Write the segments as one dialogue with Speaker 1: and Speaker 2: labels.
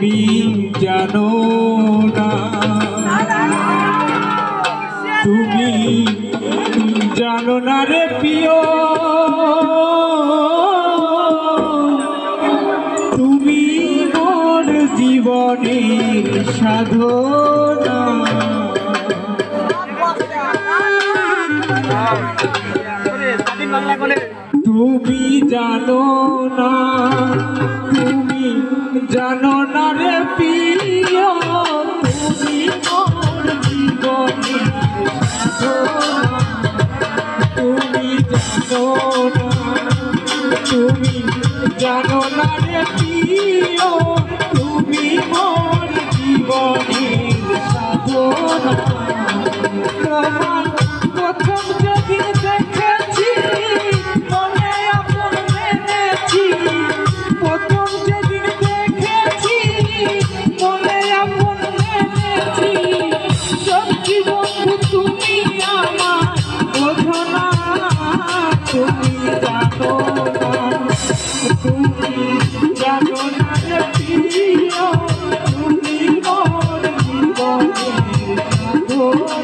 Speaker 1: তুমি জানো না, তুমি জানো না রে প্রিয়, তুমি মোর জীবনের সাধনা। তুমি জানো না, তুমি জানো না রে প্রিয়, তুমি মোর জীবনের সাধনা। তুমি জানো না, তুমি জানো না রে প্রিয়, তুমি মোর জীবনের সাধনা। তোমার প্রথম যেদিন দেখেছি মনে আপন মেনেছি, প্রথম যেদিন দেখেছি মনে আপন মেনেছি, সত্যি বন্ধু তুমি আমার বোঝো না। তুমি জানো না, তুমি জানো না রে প্রিয়, তুমি মোর জীবনের সাধনা।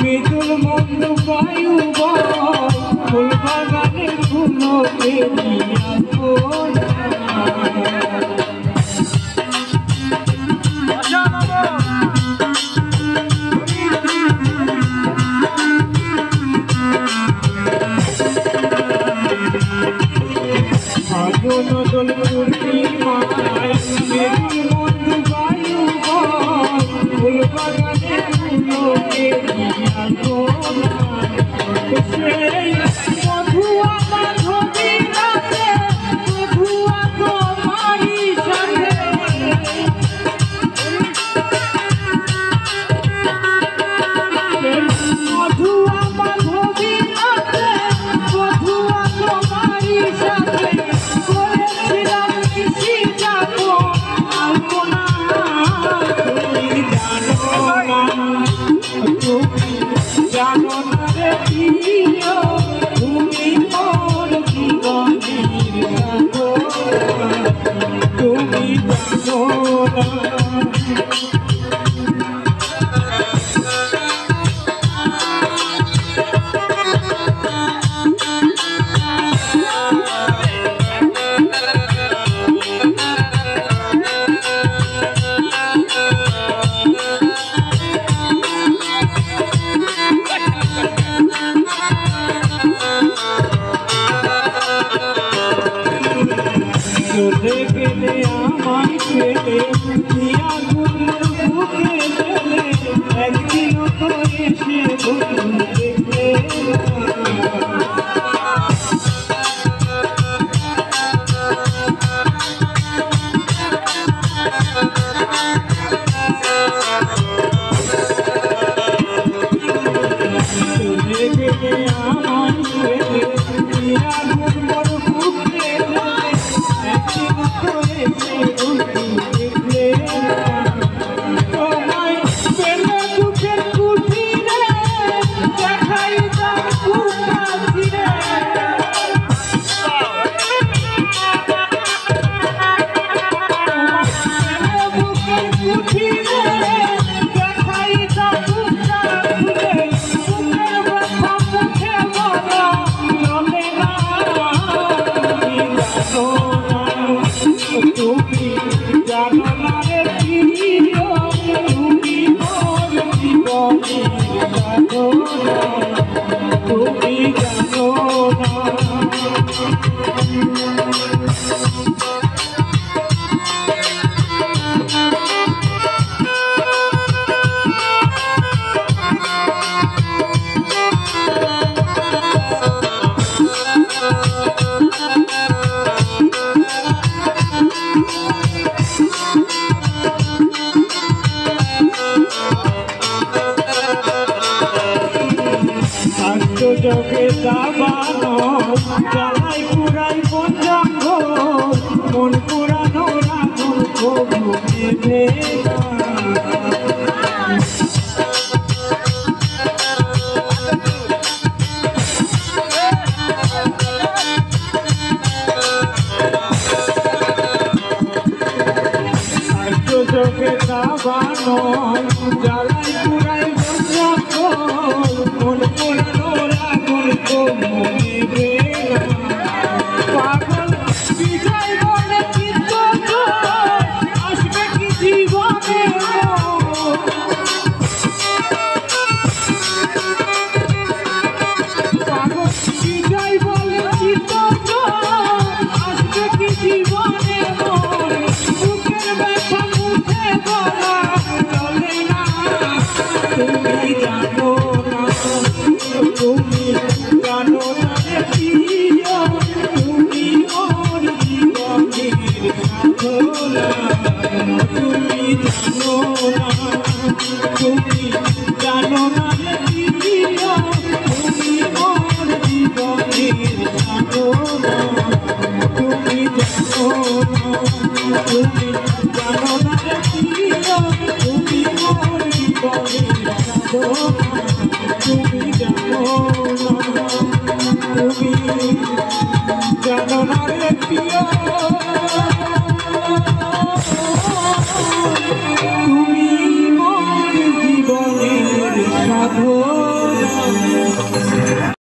Speaker 1: মৃদুল মন্দ বায়ু ফুল বাগানে ফুলো বেরিয়া ফাগুন দোল পূর্ণিমায় মৃদুল মন্দ বায়ু ফুল বাগানে ফুলো বেরিয়া সেই মধুয়া মাধবী রাতে মধুয়া তোমারি সাথে, মধুয়া মাধবী রাতে মধুয়া তোমারি সাথে, করেছিলাম নিশি যাবো আলপনা। তুমি জানো না, তুমি জানো না রে প্রিয়, তুমি মোর জীবনের সাধনা। তুমি জানো না। চলে গেলে আমায় ছেড়ে দিয়া গুলোর বুকে গেলে, একদিনও তো এসে বন্ধু দেখলে চলে গেলে আমায় ছেড়ে দিয়া গুলোর বুকে গেলে, একদিনও তো এসে বন্ধু দেখলে তোমায় পেলে দুঃখের কুঠিরে দেখাই দাও কুকাশিরে। বুকের কুঠিরে দেখাই দাও কুকাশিরে, বুকের ব্যথা মুখে বলা চলে না। তুমি জানো না রে প্রিয়, তুমি মোর জীবনের সাধনা। তুমি জানো না। জ্বালাই পুরাই বন জঙ্গল মন পুরানো রাখুন কবু নেবে চোখে দাবানো জ্বালাই পুরাই বন জঙ্গল মন পুরানো রাখুন কবু নেবে পাগল বিজয় বলে চিত্ত আসবে কি জীবনে পাগল বিজয় বলে চিত্ত আসবে কি জীবনে বুকের ব্যথা মুখে বলা চলে না তুমি জানো না তুমি জানো না রে প্রিয় তুমি মোর জীবনের সাধনা তুমি জানো না তুমি জানো না রে প্রিয় তুমি মোর জীবনের সাধনা তুমি জানো না তুমি জানো না রে প্রিয় তুমি মোর জীবনের সাধনা তুমি জানো না তুমি জানো না রে প্রিয় তুমি মোর জীবনের সাধনা।